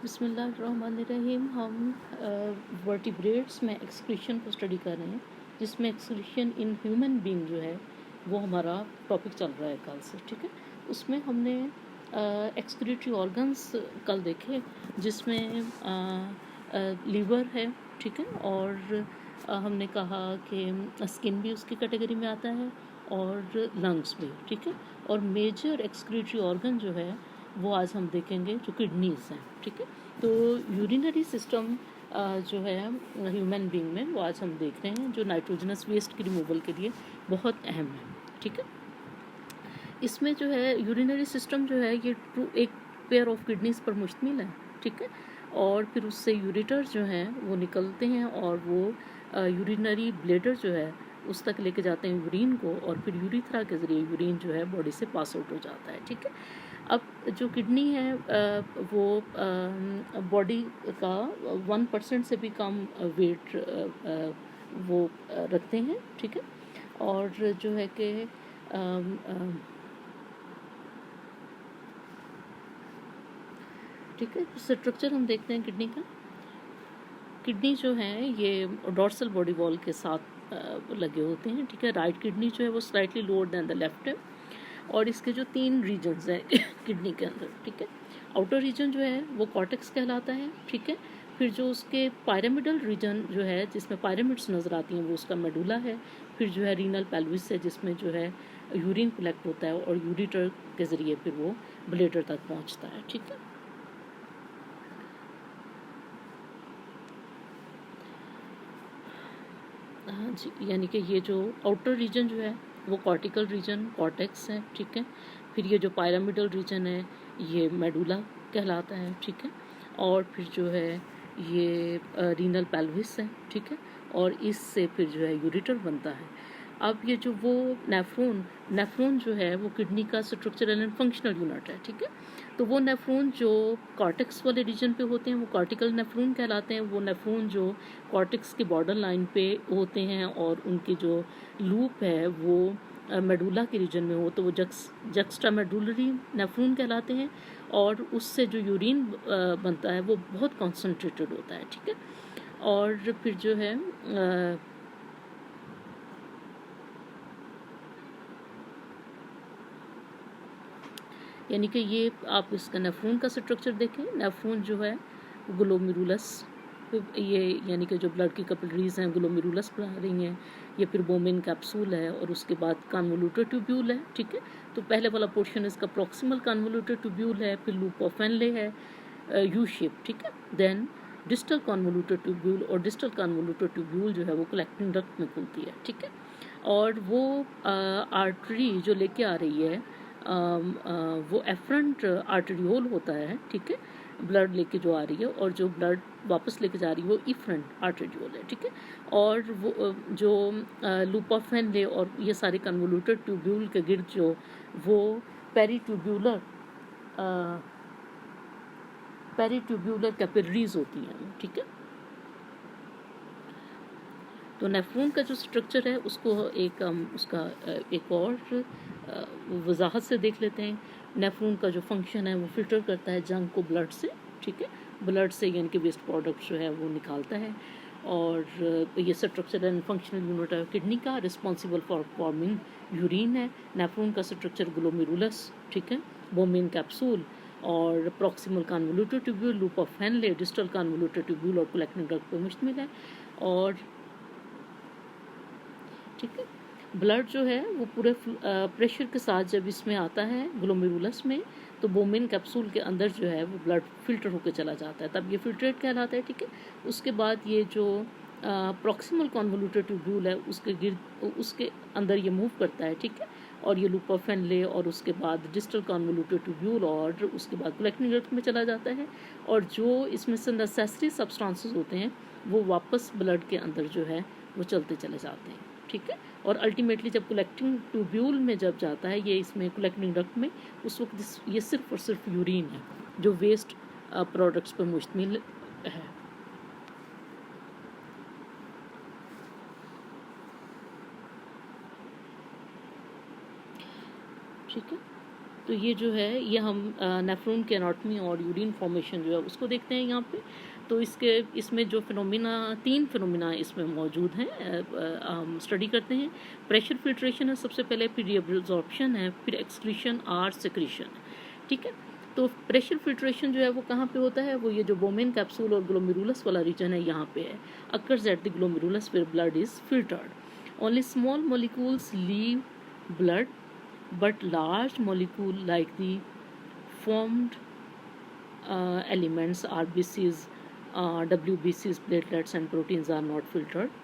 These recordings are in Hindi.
बिस्मिल्लाहिर्रहमानिर्रहीम। हम वर्टिब्रेट्स में एक्सक्रीशन को स्टडी कर रहे हैं, जिसमें एक्सक्रीशन इन ह्यूमन बीइंग जो है वो हमारा टॉपिक चल रहा है कल से। ठीक है, उसमें हमने एक्सक्रीटरी ऑर्गन्स कल देखे, जिसमें लीवर है। ठीक है, और हमने कहा कि स्किन भी उसकी कैटेगरी में आता है और लंग्स भी। ठीक है, और मेजर एक्सक्रीटरी ऑर्गन जो है वो आज हम देखेंगे जो किडनीज हैं। ठीक है, तो यूरिनरी सिस्टम जो है ह्यूमन बीइंग में वो आज हम देख रहे हैं, जो नाइट्रोजनस वेस्ट की रिमूवल के लिए बहुत अहम है। ठीक है, इसमें जो है यूरिनरी सिस्टम जो है ये एक पेयर ऑफ किडनीज पर मुश्तमिल है। ठीक है, और फिर उससे यूरेटर जो हैं वो निकलते हैं और वो यूरिनरी ब्लेडर जो है उस तक लेके जाते हैं यूरिन को, और फिर यूरिथ्रा के ज़रिए यूरिन जो है बॉडी से पास आउट हो जाता है। ठीक है, अब जो किडनी है वो बॉडी का 1% से भी कम वेट वो रखते हैं। ठीक है, और जो है कि ठीक है, स्ट्रक्चर हम देखते हैं किडनी का। किडनी जो है ये डॉर्सल बॉडी वॉल के साथ लगे होते हैं। ठीक है, राइट किडनी जो है वो slightly lower than the left है, और इसके जो 3 रीजन्स हैं किडनी के अंदर। ठीक है, आउटर रीजन जो है वो कॉर्टेक्स कहलाता है। ठीक है, फिर जो उसके पायरामिडल रीजन जो है जिसमें पायरामिड्स नज़र आती हैं वो उसका मेडुला है। फिर जो है रीनल पेल्विस है, जिसमें जो है यूरिन कलेक्ट होता है और यूरिटर के ज़रिए फिर वो ब्लेडर तक पहुंचता है। ठीक है, हाँ जी, यानी कि ये जो आउटर रीजन जो है वो कॉर्टिकल रीजन कॉर्टेक्स है। ठीक है, फिर ये जो पायरामिडल रीजन है ये मेडुला कहलाता है। ठीक है, और फिर जो है ये रीनल पेल्विस है। ठीक है, और इससे फिर जो है यूरेटर बनता है। अब ये जो वो नेफ्रॉन जो है वो किडनी का स्ट्रक्चरल एंड फंक्शनल यूनिट है। ठीक है, तो वो नेफ्रॉन जो कॉर्टेक्स वाले रीजन पे होते हैं वो कॉर्टिकल नेफ्रॉन कहलाते हैं। वो नेफ्रॉन जो कॉर्टेक्स के बॉर्डर लाइन पे होते हैं और उनकी जो लूप है वो मेडुला के रीजन में हो तो वो जक्स्ट्रा मेडुलरी नेफ्रॉन कहलाते हैं, और उससे जो यूरिन बनता है वो बहुत कॉन्सेंट्रेटेड होता है। ठीक है, और फिर जो है यानी कि ये आप इसका नेफ्रॉन का स्ट्रक्चर देखें। नेफ्रॉन जो है ग्लोमेरुलस, ये यानी कि जो ब्लड की कैपिलरीज हैं ग्लोमेरुलस बना रही हैं। ये फिर बोमेन कैप्सूल है, और उसके बाद कन्वोल्यूटेड ट्यूब्यूल है। ठीक है, तो पहले वाला पोर्शन इसका प्रॉक्सिमल कन्वोल्यूटेड ट्यूब्यूल है, फिर लूप ऑफ फेनले है यू शेप। ठीक है, देन डिस्टल कन्वोल्यूटेड ट्यूब्यूल, और डिस्टल कन्वोल्यूटेड ट्यूब्यूल जो है वो कलेक्टिंग डक्ट में खुलती है। ठीक है, और वो आर्टरी जो लेके आ रही है वो एफरंट आर्टरियोल होता है। ठीक है, ब्लड लेके जो आ रही है, और जो ब्लड वापस लेके जा रही है वो इफरंट आर्टरियोल है। ठीक है, और वो जो लूप ऑफ फेनले और ये सारे कन्वोल्यूटेड ट्यूब्यूल के गिर्द जो वो पेरीट्यूब्यूलर कैपिलरीज होती हैं। ठीक है, तो नेफ्रॉन का जो स्ट्रक्चर है उसको उसका एक और वजाहत से देख लेते हैं। नेफ्रॉन का जो फंक्शन है वो फिल्टर करता है जंग को ब्लड से। ठीक है, ब्लड से यानी कि वेस्ट प्रोडक्ट जो है वो निकालता है, और ये स्ट्रक्चर एंड फंक्शनल यूनिट है किडनी का, रिस्पॉन्सिबल फॉर फॉर्मिंग यूरिन है। नेफ्रॉन का स्ट्रक्चर ग्लोमेरुलस, ठीक है, बोमेन कैप्सूल, और proximal convoluted tubule, loop of Henle, distal convoluted tubule और कलेक्टिंग डक्ट पर मुश्तमिल है। और ठीक है, ब्लड जो है वो पूरे प्रेशर के साथ जब इसमें आता है ग्लोमेरुलस में, तो बोमेन कैप्सूल के अंदर जो है वो ब्लड फिल्टर होकर चला जाता है, तब ये फिल्ट्रेट कहलाता है। ठीक है, उसके बाद ये जो प्रॉक्सिमल कन्वोल्यूटेड ट्यूब्यूल है उसके अंदर ये मूव करता है। ठीक है, और ये लूप ऑफ फेनले, और उसके बाद डिस्टल कन्वोल्यूटेड ट्यूब्यूल, और उसके बाद कलेक्टिंग डक्ट में चला जाता है, और जो इसमें से नेसेसरी सब्सटेंसेस होते हैं वो वापस ब्लड के अंदर जो है वो चलते चले जाते हैं। ठीक है, और अल्टीमेटली जब कलेक्टिंग ट्यूब्यूल में जब जाता है ये इसमें कलेक्टिंग डक्ट में, उस वक्त ये सिर्फ और सिर्फ यूरिन है जो वेस्ट प्रोडक्ट्स पर मुश्तमिल है। ठीक है, तो ये जो है ये हम नेफ्रॉन के एनाटॉमी और यूरिन फॉर्मेशन जो है उसको देखते हैं यहाँ पे। तो इसमें जो फिनोमिना 3 फिनोमिना इसमें मौजूद हैं हम स्टडी करते हैं। प्रेशर फिल्ट्रेशन है सबसे पहले, फिर रीअब्जॉर्प्शन है, फिर एक्सक्रीशन और सेक्रीशन। ठीक है, तो प्रेशर फिल्ट्रेशन जो है वो कहाँ पे होता है, वो ये जो बोमेन कैप्सूल और ग्लोमेरुलस वाला रीजन है यहाँ पे है। Occurs at the glomerulus where blood is filtered. Only small molecules leave blood but large molecule like the formed elements RBCs, WBCs, platelets and proteins are not filtered.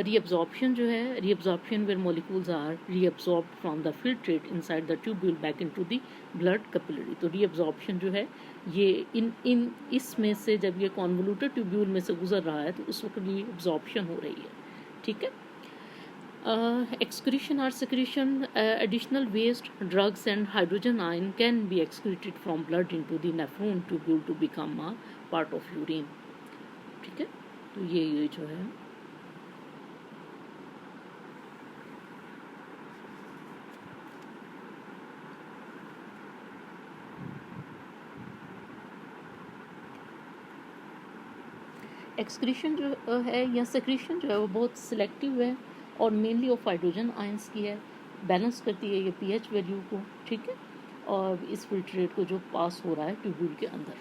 Reabsorption जो है, reabsorption where molecules are reabsorbed from the filtrate inside the tubule back into the blood capillary. तो reabsorption जो है ये इन इसमें से जब ये convoluted tubule में से गुजर रहा है तो उस वक्त reabsorption हो रही है। ठीक है, excretion or secretion, additional waste, drugs and hydrogen ion can be excreted from blood into the nephron tubule to become a part of urine. ठीक है, तो ये जो है एक्सक्रीशन जो है या सेक्रीशन जो है वो बहुत सिलेक्टिव है और मेनली ऑफ हाइड्रोजन आयंस की है, बैलेंस करती है ये पीएच वैल्यू को। ठीक है, और इस फिल्ट्रेट को जो पास हो रहा है ट्यूब्यूल के अंदर।